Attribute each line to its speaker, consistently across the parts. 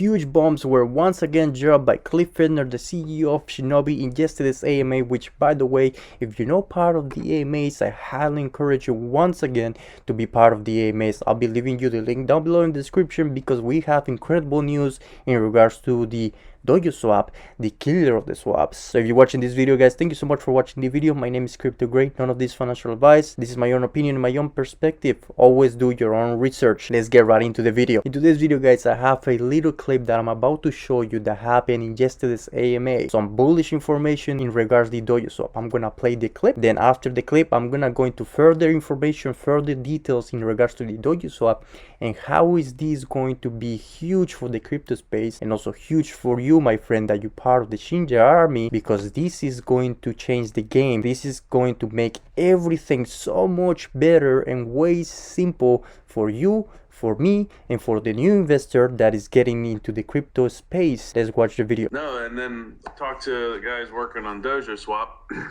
Speaker 1: huge bombs were once again dropped by Cliff Fedner, the CEO of Shibnobi, in yesterday's AMA, which, by the way, if you're not part of the AMAs, I highly encourage you once again to be part of the AMAs. I'll be leaving you the link down below in the description because we have incredible news in regards to the Dojoswap, the killer of the swaps. So if you're watching this video, guys, thank you so much for watching the video. My name is Crypto Gray. None of this financial advice. This is my own opinion, my own perspective. Always do your own research. Let's get right into the video. In today's video, guys, I have a little clip that I'm about to show you that happened in yesterday's AMA. Some bullish information in regards to the Dojoswap. I'm gonna play the clip. Then after the clip, I'm gonna go into further information, further details in regards to the Dojoswap and how is this going to be huge for the crypto space and also huge for you, my friend, that you're part of the Shinja army, because this is going to change the game. This is going to make everything so much better and way simple for you, for me, and for the new investor that is getting into the crypto space. Let's watch the video.
Speaker 2: No, and then talk to the guys working on Dojoswap.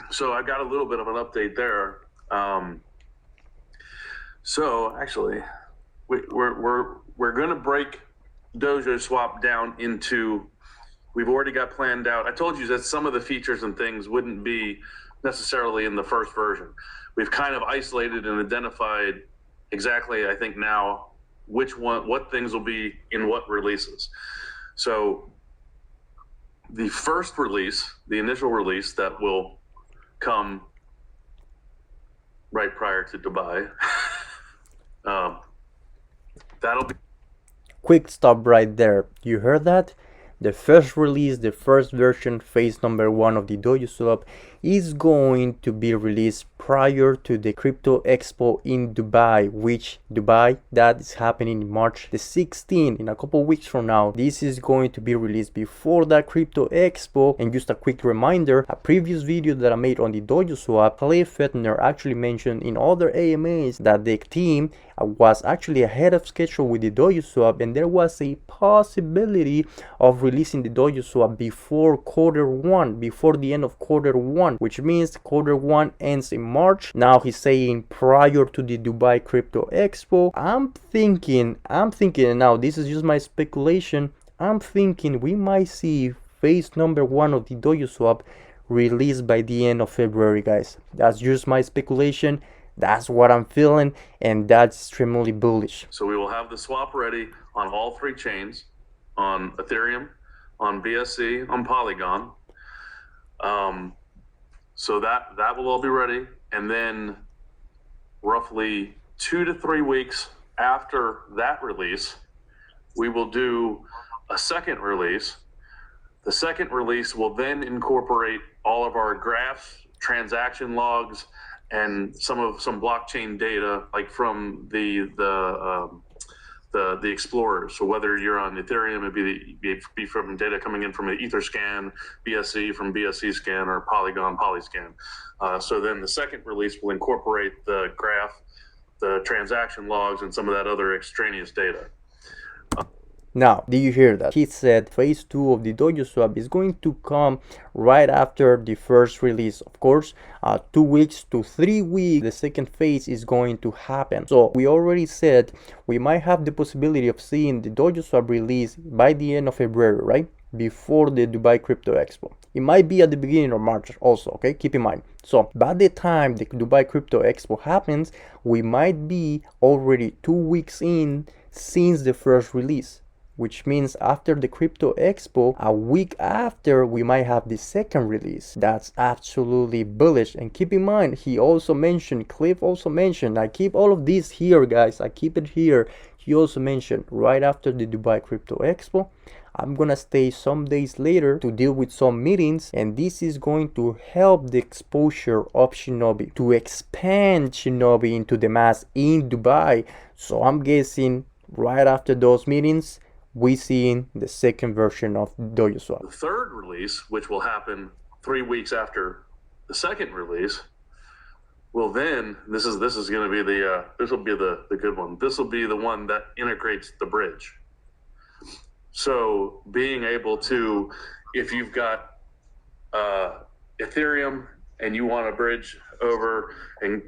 Speaker 2: So I got a little bit of an update there. So actually, we're gonna break Dojoswap down into. We've already got planned out. I told you that some of the features and things wouldn't be necessarily in the first version. We've kind of isolated and identified exactly, I think now, what things will be in what releases. So the first release, the initial release that will come right prior to Dubai, that'll be.
Speaker 1: Quick stop right there. You heard that? The first release, the first version, phase number 1 of the Dojoswap is going to be released prior to the Crypto Expo in Dubai, that is happening in March the 16th, in a couple weeks from now. This is going to be released before that Crypto Expo. And just a quick reminder, a previous video that I made on the Dojoswap, Cliff Fedner actually mentioned in other AMAs that the team was actually ahead of schedule with the Dojoswap, and there was a possibility of releasing the Dojoswap before Q1, before the end of Q1, which means Q1 ends in March. Now he's saying prior to the Dubai Crypto Expo. I'm thinking, and now this is just my speculation, I'm thinking we might see phase number 1 of the Dojoswap released by the end of February, guys. That's just my speculation. That's what I'm feeling, and that's extremely bullish.
Speaker 2: So we will have the swap ready on all 3 chains, on Ethereum, on BSC, on Polygon. So that will all be ready, and then roughly 2 to 3 weeks after that release, we will do a second release. The second release will then incorporate all of our graphs, transaction logs, and some blockchain data, like from the explorers. So whether you're on Ethereum, it'd be from data coming in from an Etherscan, BSC from BSC scan, or Polygon Polyscan. So then the second release will incorporate the graph, the transaction logs, and some of that other extraneous data.
Speaker 1: Now, did you hear that? He said phase 2 of the Dojoswap is going to come right after the first release. Of course, 2 weeks to 3 weeks, the second phase is going to happen. So we already said we might have the possibility of seeing the Dojoswap release by the end of February, right? Before the Dubai Crypto Expo. It might be at the beginning of March also, okay? Keep in mind. So by the time the Dubai Crypto Expo happens, we might be already 2 weeks in since the first release, which means after the Crypto Expo, a week after, we might have the second release. That's absolutely bullish. And keep in mind, he also mentioned, Cliff also mentioned, I keep all of this here, guys, I keep it here. He also mentioned right after the Dubai Crypto Expo, I'm gonna stay some days later to deal with some meetings, and this is going to help the exposure of Shibnobi, to expand Shibnobi into the mass in Dubai. So I'm guessing right after those meetings, we see the second version of Dojoswap.
Speaker 2: The third release, which will happen 3 weeks after the second release, will then, this is going to be this will be the good one. This will be the one that integrates the bridge. So being able to, if you've got Ethereum and you want to bridge over and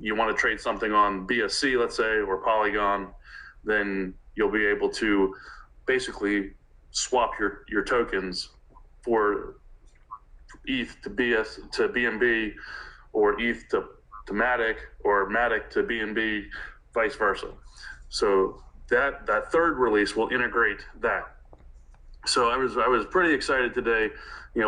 Speaker 2: you want to trade something on BSC, let's say, or Polygon, then you'll be able to basically swap your tokens for ETH to BNB, or ETH to Matic, or Matic to BNB, vice versa. So that third release will integrate that. So I was pretty excited today. We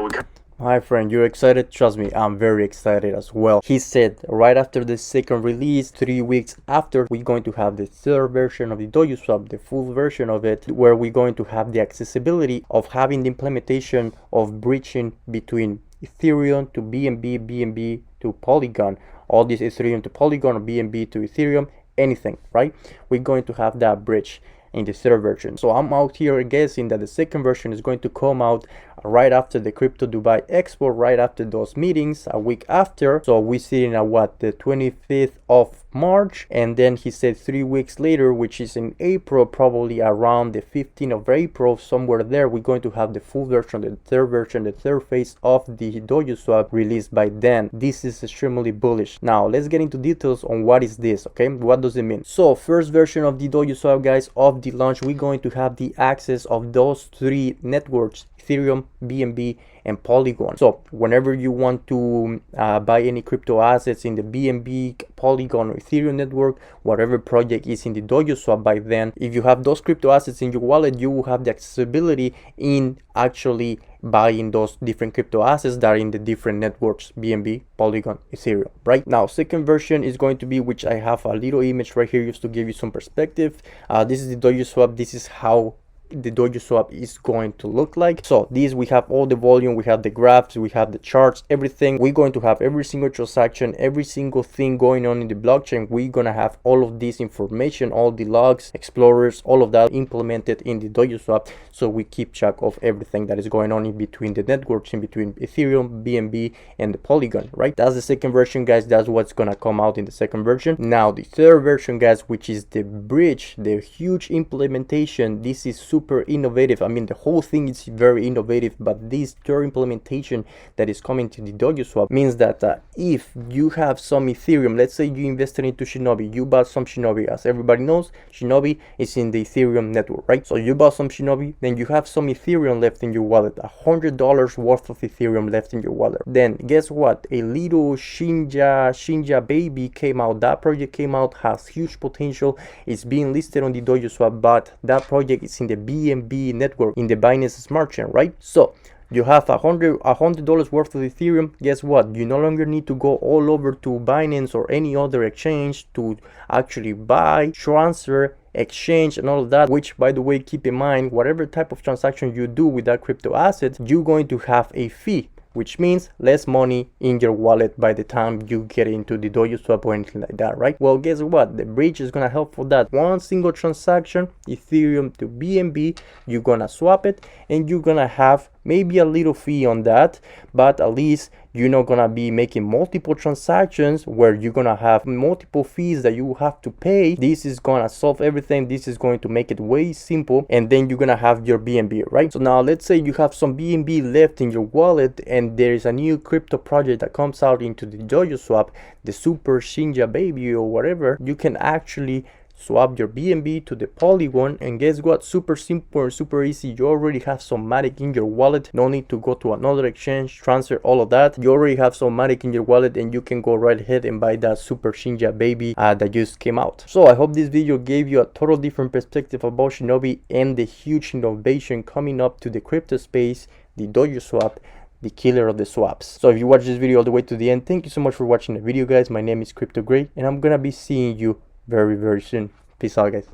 Speaker 1: My friend, you're excited? Trust me, I'm very excited as well. He said right after the second release, 3 weeks after, we're going to have the third version of the Dojoswap, the full version of it, where we're going to have the accessibility of having the implementation of bridging between Ethereum to BNB, BNB to Polygon, all this Ethereum to Polygon, or BNB to Ethereum, anything, right? We're going to have that bridge in the third version. So I'm out here guessing that the second version is going to come out right after the Crypto Dubai Expo, right after those meetings, a week after. So we're sitting at what, the 25th of March, and then he said 3 weeks later, which is in April, probably around the 15th of April, somewhere there, we're going to have the full version, the third phase of the Dojoswap released by then. This is extremely bullish. Now let's get into details on what is this, okay? What does it mean? So first version of the Dojoswap, guys, of the launch, we're going to have the access of those three networks: Ethereum, BNB, and Polygon. So whenever you want to buy any crypto assets in the BNB, Polygon, or Ethereum network, whatever project is in the Dojoswap by then, if you have those crypto assets in your wallet, you will have the accessibility in actually buying those different crypto assets that are in the different networks: BNB, Polygon, Ethereum. Right now, second version is going to be, which I have a little image right here just to give you some perspective. This is the Dojoswap. This is how the Dojoswap is going to look like. So these, we have all the volume, we have the graphs, we have the charts, everything. We're going to have every single transaction, every single thing going on in the blockchain. We're gonna have all of this information, all the logs, explorers, all of that implemented in the Dojoswap, so we keep track of everything that is going on in between the networks, in between Ethereum, BNB, and the Polygon. Right, that's the second version, guys. That's what's gonna come out in the second version. Now the third version, guys, which is the bridge, the huge implementation. This is super innovative. I mean, the whole thing is very innovative, but this third implementation that is coming to the Dojoswap means that if you have some Ethereum, let's say you invested into Shibnobi, you bought some Shibnobi. As everybody knows, Shibnobi is in the Ethereum network, right? So you bought some Shibnobi, then you have some Ethereum left in your wallet, $100 worth of Ethereum left in your wallet. Then guess what? A little Shinja baby came out. That project came out, has huge potential. It's being listed on the Dojoswap, but that project is in the BNB network, in the Binance Smart Chain, right? So you have $100 worth of Ethereum. Guess what? You no longer need to go all over to Binance or any other exchange to actually buy, transfer, exchange, and all of that. Which, by the way, keep in mind, whatever type of transaction you do with that crypto asset, you're going to have a fee, which means less money in your wallet by the time you get into the Dojoswap or anything like that, right? Well, guess what? The bridge is gonna help for that. One single transaction, Ethereum to BNB, you're gonna swap it, and you're gonna have maybe a little fee on that, but at least you're not gonna be making multiple transactions where you're gonna have multiple fees that you have to pay. This is gonna solve everything. This is going to make it way simple, and then you're gonna have your BNB, right? So now let's say you have some BNB left in your wallet, and there is a new crypto project that comes out into the Dojoswap, the super Shinja baby or whatever. You can actually swap your BNB to the Polygon, and guess what? Super simple and super easy. You already have some Matic in your wallet. No need to go to another exchange, transfer all of that. You already have some Matic in your wallet, and you can go right ahead and buy that super Shinja baby that just came out. So I hope this video gave you a total different perspective about Shibnobi and the huge innovation coming up to the crypto space, the Dojoswap, the killer of the swaps. So if you watch this video all the way to the end, thank you so much for watching the video, guys. My name is Crypto Gray, and I'm gonna be seeing you very soon. Peace out, guys.